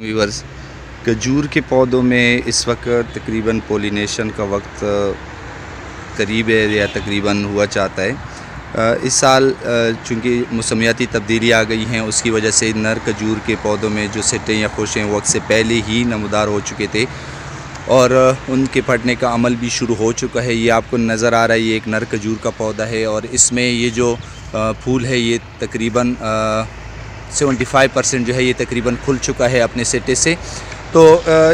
Viewers, खजूर के पौधों में इस वक्त तकरीबन पोलिनेशन का वक्त करीब है या तकरीबन हुआ चाहता है। इस साल चूँकि मौसमियाती तब्दीली आ गई हैं, उसकी वजह से नर खजूर के पौधों में जो सिट्टें या खोशें वक्त से पहले ही नमदार हो चुके थे और उनके फटने का अमल भी शुरू हो चुका है। ये आपको नज़र आ रहा है, ये एक नर खजूर का पौधा है और इसमें ये जो फूल है ये तकरीबन 75% जो है ये तकरीबन खुल चुका है अपने सिट्टे से। तो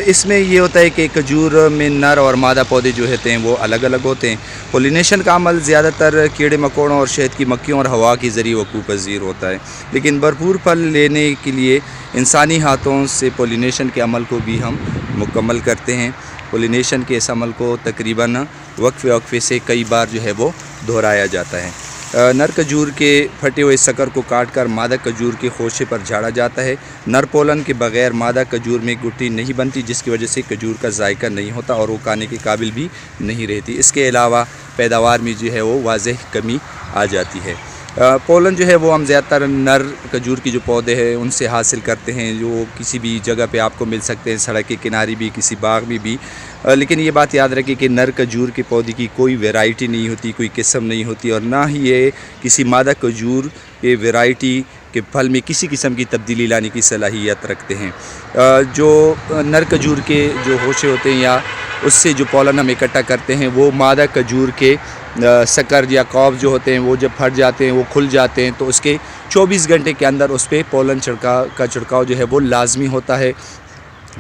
इसमें ये होता है कि खजूर में नर और मादा पौधे जो होते हैं वो अलग अलग होते हैं। पोलिनेशन का अमल ज़्यादातर कीड़े मकोड़ों और शहद की मक्खियों और हवा के ज़रिए वक़ूफ़ पज़ीर होता है, लेकिन भरपूर फल लेने के लिए इंसानी हाथों से पोलिनेशन के अमल को भी हम मुकम्मल करते हैं। पोलिनेशन के इस अमल को तकरीबन वक्फ़े से कई बार जो है वो दोहराया जाता है। नर खजूर के फटे हुए शक्कर को काट कर मादा खजूर के खोशे पर झाड़ा जाता है। नर पोलन के बगैर मादा खजूर में गुठली नहीं बनती, जिसकी वजह से खजूर का जायका नहीं होता और वो खाने के काबिल भी नहीं रहती। इसके अलावा पैदावार में जो है वो वाज़ेह कमी आ जाती है। पोलन जो है वो हम ज़्यादातर नर खजूर की जो पौधे हैं उनसे हासिल करते हैं, जो किसी भी जगह पे आपको मिल सकते हैं, सड़क के किनारे भी, किसी बाग में भी। लेकिन ये बात याद रखें कि नर खजूर के पौधे की कोई वैरायटी नहीं होती, कोई किस्म नहीं होती और ना ही ये किसी मादा खजूर के वैरायटी के फल में किसी किस्म की तब्दीली लाने की सलाहियत रखते हैं। जो नर खजूर के जो होशे होते हैं या उससे जो पोलन हम इकट्ठा करते हैं वो मादा खजूर के शक्कर या कॉब जो होते हैं वो जब फट जाते हैं, वो खुल जाते हैं, तो उसके 24 घंटे के अंदर उस पर पोलन छिड़काव जो है वो लाजमी होता है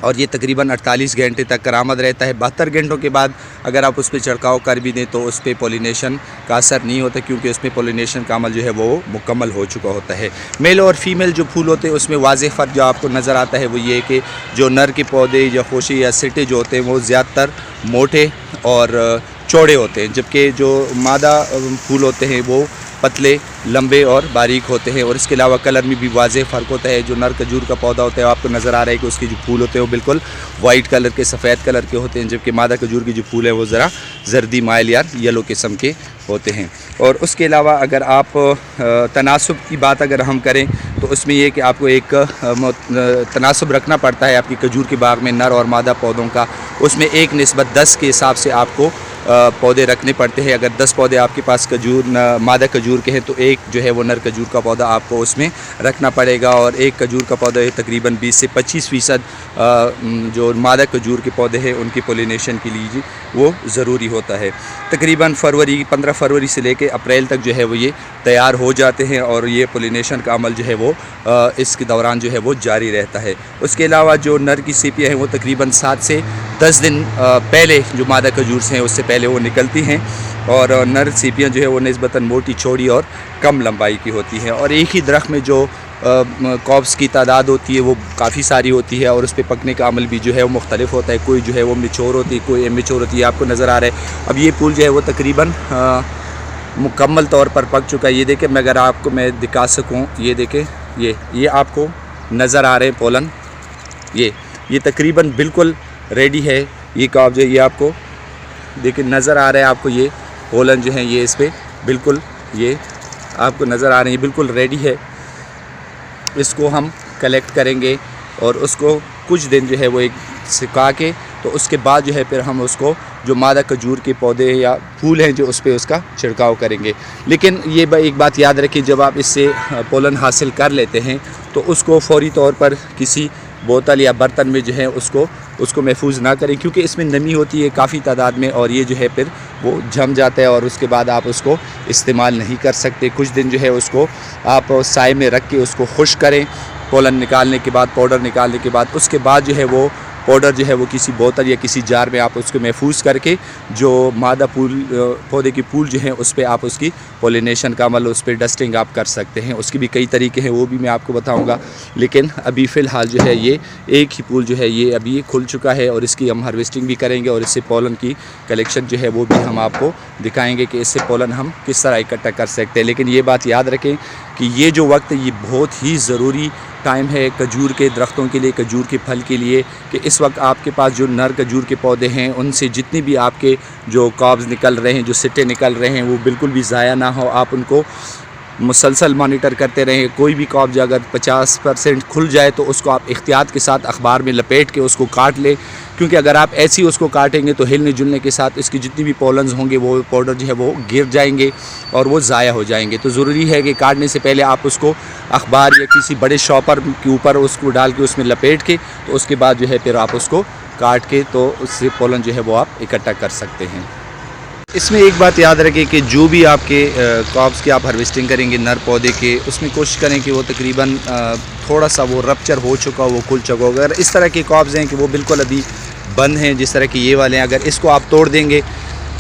और ये तकरीबन 48 घंटे तक करामद रहता है। 72 घंटों के बाद अगर आप उस पर छिड़काव कर भी दें तो उस पर पोलिनेशन का असर नहीं होता, क्योंकि उसमें पोलिनेशन का अमल जो है वो मुकम्मल हो चुका होता है। मेल और फीमेल जो फूल होते हैं उसमें वाज़ेह फ़र्क जो आपको नज़र आता है वो ये है कि जो नर के पौधे या खोशे या सिट्टे जो होते हैं वो ज़्यादातर मोटे और चौड़े होते हैं, जबकि जो मादा फूल होते हैं वो पतले, लंबे और बारीक होते हैं। और इसके अलावा कलर में भी वाज़ेह फ़र्क होता है। जो नर खजूर का पौधा होता है आपको नज़र आ रहा है कि उसके जो फूल होते हैं वो बिल्कुल वाइट कलर के, सफ़ेद कलर के होते हैं, जबकि मादा खजूर की जो फूल है वो ज़रा जर्दी माइल या येलो किस्म के होते हैं। और उसके अलावा अगर आप तनासुब की बात अगर हम करें तो उसमें यह कि आपको एक तनासुब रखना पड़ता है आपकी खजूर के बाग में नर और मादा पौधों का। उसमें 1:10 के हिसाब से आपको पौधे रखने पड़ते हैं। अगर 10 पौधे आपके पास मादा खजूर के हैं तो एक जो है वो नर खजूर का पौधा आपको उसमें रखना पड़ेगा और एक खजूर का पौधा तकरीबन 20 से 25% जो मादा खजूर के पौधे हैं उनकी पोलिनेशन के लिए वो ज़रूरी होता है। तकरीबन 15 फरवरी से लेकर अप्रैल तक जो है वो ये तैयार हो जाते हैं और ये पोलिनेशन का अमल जो है वो इसके दौरान जो है वो जारी रहता है। उसके अलावा जो नर की सीपियाँ हैं वो तकरीबन 7 से 10 दिन पहले जो मादा खजूर से हैं उससे पहले वो निकलती हैं और नर सीपियाँ जो है वो निस्बतन मोटी, चौड़ी और कम लंबाई की होती हैं। और एक ही दरख्त में जो कॉब्स की तादाद होती है वो काफ़ी सारी होती है और उस पर पकने का अमल भी जो है वो मुख्तलिफ होता है। कोई जो है वो मैच्योर होती है, कोई इमैच्योर होती है। आपको नज़र आ रहा है अब ये फूल जो है वो तकरीबन मुकम्मल तौर पर पक चुका है। ये देखें, मैं अगर आपको मैं दिखा सकूँ, ये देखें, ये आपको नज़र आ रहे हैं पोलन, ये तकरीबन बिल्कुल रेडी है। ये कॉब जो है ये आपको देखिए नज़र आ रहा है, आपको ये पोलन जो है ये इस पर बिल्कुल ये आपको नज़र आ रहे हैं, बिल्कुल रेडी है। इसको हम कलेक्ट करेंगे और उसको कुछ दिन जो है वो एक सुखा के तो उसके बाद जो है फिर हम उसको जो मादा खजूर के पौधे या फूल हैं जो उस पर उसका छिड़काव करेंगे। लेकिन ये एक बात याद रखिए, जब आप इससे पोलन हासिल कर लेते हैं तो उसको फौरी तौर पर किसी बोतल या बर्तन में जो है उसको महफूज ना करें, क्योंकि इसमें नमी होती है काफ़ी तादाद में और ये जो है फिर वो जम जाता है और उसके बाद आप उसको इस्तेमाल नहीं कर सकते। कुछ दिन जो है उसको आप साए में रख के उसको खुश्क करें, पोलन निकालने के बाद, पाउडर निकालने के बाद, उसके बाद जो है वो पाउडर जो है वो किसी बोतल या किसी जार में आप उसको महफूज करके जो मादा पौधे की फूल जो है उस पर आप उसकी पोलिनेशन का अमल, उस पर डस्टिंग आप कर सकते हैं। उसके भी कई तरीके हैं, वो भी मैं आपको बताऊंगा। लेकिन अभी फ़िलहाल जो है ये एक ही फूल जो है ये अभी खुल चुका है और इसकी हम हार्वेस्टिंग भी करेंगे और इससे पोलन की कलेक्शन जो है वो भी हम आपको दिखाएँगे कि इससे पोलन हम किस तरह इकट्ठा कर सकते हैं। लेकिन ये बात याद रखें कि ये जो वक्त ये बहुत ही ज़रूरी टाइम है खजूर के दरख्तों के लिए, खजूर के फल के लिए, कि इस वक्त आपके पास जो नर खजूर के पौधे हैं उनसे जितनी भी आपके जो कॉब्स निकल रहे हैं, जो सिट्टे निकल रहे हैं, वो बिल्कुल भी ज़ाया ना हो। आप उनको مسلسل مانیٹر کرتے رہیں. کوئی بھی کاپ جو اگر 50% کھل جائے تو اس کو آپ احتیاط کے ساتھ اخبار میں لپیٹ کے اس کو کاٹ لیں, کیونکہ اگر آپ ایسے ہی اس کو کاٹیں گے تو ہلنے جلنے کے ساتھ اس کی جتنی بھی پولنز ہوں گے وہ پاؤڈر جو ہے وہ گر جائیں گے اور وہ ضائع ہو جائیں گے. تو ضروری ہے کہ کاٹنے سے پہلے آپ اس کو اخبار یا کسی بڑے شاپر کے اوپر اس کو ڈال کے اس میں لپیٹ کے تو اس کے بعد جو ہے پھر آپ اس کو کاٹ کے تو اس سے پولن جو ہے وہ آپ اکٹھا کر سکتے ہیں. اس میں ایک بات یاد رکھیں کہ جو بھی آپ کے کاپس کی آپ ہارویسٹنگ کریں گے نر پودے کے, اس میں کوشش کریں کہ وہ تقریباً تھوڑا سا وہ رپچر ہو چکا ہو, وہ کھل چکا ہو. اگر اس طرح کے کاپس ہیں کہ وہ بالکل ابھی بند ہیں جس طرح کہ یہ والے ہیں, اگر اس کو آپ توڑ دیں گے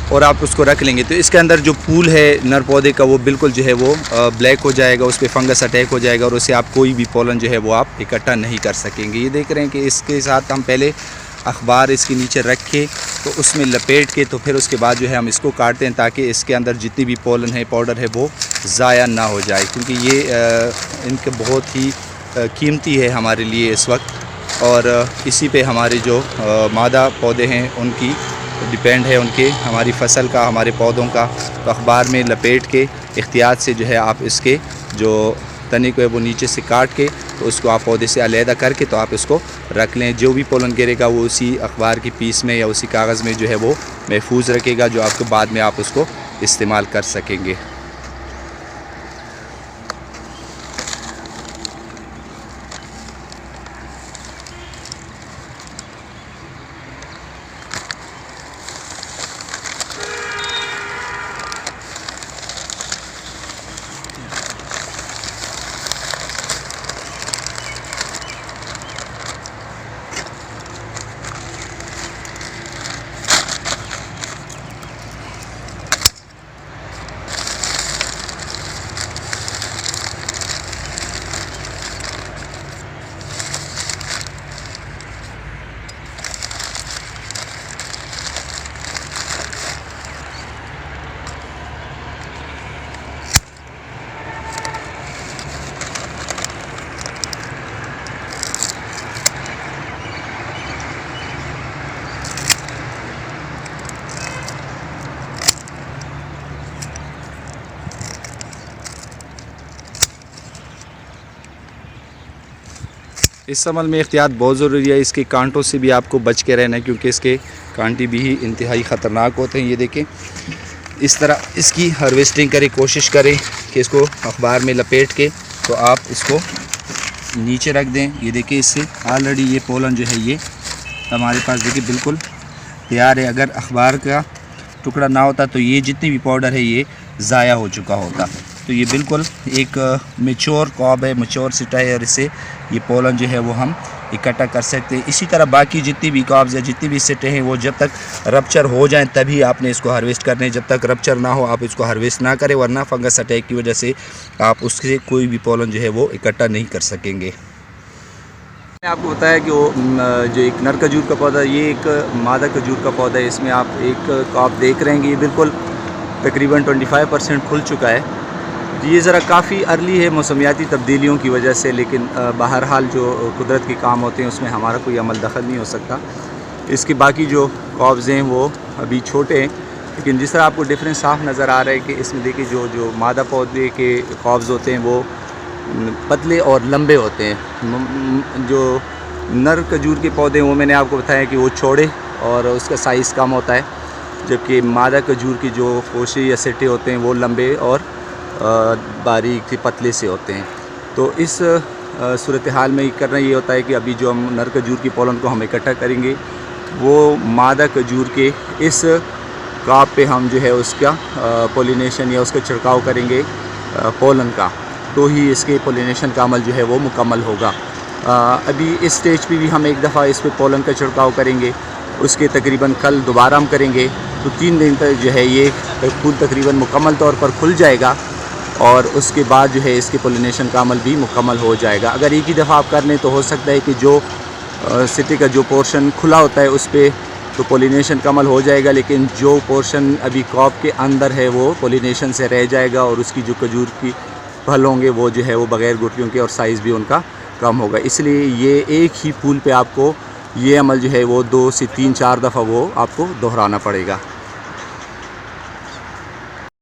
اور آپ اس کو رکھ لیں گے تو اس کے اندر جو پھول ہے نر پودے کا وہ بالکل جو ہے وہ بلیک ہو جائے گا, اس پہ فنگس اٹیک ہو جائے گا اور اسے آپ کوئی بھی پولن جو ہے وہ آپ اکٹھا نہیں کر سکیں گے. یہ دیکھ رہے ہیں کہ اس کے ساتھ ہم پہلے اخبار اس کے نیچے رکھ کے تو اس میں لپیٹ کے تو پھر اس کے بعد جو ہے ہم اس کو کاٹتے ہیں تاکہ اس کے اندر جتنی بھی پولن ہے پاؤڈر ہے وہ ضائع نہ ہو جائے, کیونکہ یہ ان کے بہت ہی قیمتی ہے ہمارے لیے اس وقت, اور اسی پہ ہمارے جو مادہ پودے ہیں ان کی ڈیپینڈ ہے, ان کے ہماری فصل کا, ہمارے پودوں کا. تو اخبار میں لپیٹ کے احتیاط سے جو ہے آپ اس کے جو تنے کو ہے وہ نیچے سے کاٹ کے تو اس کو آپ پودے سے علیحدہ کر کے تو آپ اس کو رکھ لیں. جو بھی پولن گرے گا وہ اسی اخبار کی پیس میں یا اسی کاغذ میں جو ہے وہ محفوظ رکھے گا, جو آپ کو بعد میں آپ اس کو استعمال کر سکیں گے. اس عمل میں احتیاط بہت ضروری ہے. اس کے کانٹوں سے بھی آپ کو بچ کے رہنا ہے کیونکہ اس کے کانٹے بھی انتہائی خطرناک ہوتے ہیں. یہ دیکھیں اس طرح اس کی ہارویسٹنگ کریں, کوشش کریں کہ اس کو اخبار میں لپیٹ کے تو آپ اس کو نیچے رکھ دیں. یہ دیکھیں اس سے آلریڈی یہ پولن جو ہے یہ ہمارے پاس دیکھیں بالکل تیار ہے. اگر اخبار کا ٹکڑا نہ ہوتا تو یہ جتنی بھی پاؤڈر ہے یہ ضائع ہو چکا ہوتا. تو یہ بالکل ایک میچور کاپ ہے, میچور سٹا ہے, اور اس سے یہ پولن جو ہے وہ ہم اکٹھا کر سکتے ہیں. اسی طرح باقی جتنی بھی کاپس یا جتنی بھی سٹے ہیں وہ جب تک رپچر ہو جائیں تبھی آپ نے اس کو ہارویسٹ کرنے ہیں. جب تک رپچر نہ ہو آپ اس کو ہارویسٹ نہ کریں, ورنہ فنگس اٹیک کی وجہ سے آپ اس سے کوئی بھی پولن جو ہے وہ اکٹھا نہیں کر سکیں گے. میں نے آپ کو بتایا کہ وہ جو ایک نر کھجور کا پودا, یہ ایک مادہ کھجور کا پودا ہے. اس میں آپ ایک کاپ دیکھ رہے ہیں کہ یہ بالکل تقریباً 25% کھل چکا ہے. یہ ذرا کافی ارلی ہے موسمیاتی تبدیلیوں کی وجہ سے, لیکن بہرحال جو قدرت کے کام ہوتے ہیں اس میں ہمارا کوئی عمل دخل نہیں ہو سکتا. اس کے باقی جو کاپز ہیں وہ ابھی چھوٹے ہیں, لیکن جس طرح آپ کو ڈفرینس صاف نظر آ رہا ہے کہ اس میں دیکھیں جو مادہ پودے کے کاپز ہوتے ہیں وہ پتلے اور لمبے ہوتے ہیں. جو نر کھجور کے پودے وہ میں نے آپ کو بتایا کہ وہ چھوڑے اور اس کا سائز کم ہوتا ہے, جبکہ مادہ کھجور کی جو خوشے یا سٹے ہوتے ہیں وہ لمبے اور باریک پتلے سے ہوتے ہیں. تو اس صورتحال میں کرنا یہ ہوتا ہے کہ ابھی جو ہم نر کھجور کی پولن کو ہم اکٹھا کریں گے وہ مادہ کھجور کے اس کاپ پہ ہم جو ہے اس کا پولینیشن یا اس کا چھڑکاؤ کریں گے پولن کا, تو ہی اس کے پولینیشن کا عمل جو ہے وہ مکمل ہوگا. ابھی اس سٹیج پہ بھی ہم ایک دفعہ اس پہ پولن کا چھڑکاؤ کریں گے, اس کے تقریباً کل دوبارہ ہم کریں گے. تو 3 دن تک جو ہے یہ پھول تقریباً مکمل طور پر کھل جائے گا اور اس کے بعد جو ہے اس کے پولینیشن کا عمل بھی مکمل ہو جائے گا. اگر ایک ہی دفعہ آپ کر لیں تو ہو سکتا ہے کہ جو سٹے کا جو پورشن کھلا ہوتا ہے اس پہ تو پولینیشن کا عمل ہو جائے گا, لیکن جو پورشن ابھی کاپ کے اندر ہے وہ پولینیشن سے رہ جائے گا اور اس کی جو کھجور کی پھل ہوں گے وہ جو ہے وہ بغیر گٹلیوں کے اور سائز بھی ان کا کم ہوگا. اس لیے یہ ایک ہی پھول پہ آپ کو یہ عمل جو ہے وہ 2 سے 3 4 دفعہ وہ آپ کو دہرانا پڑے گا.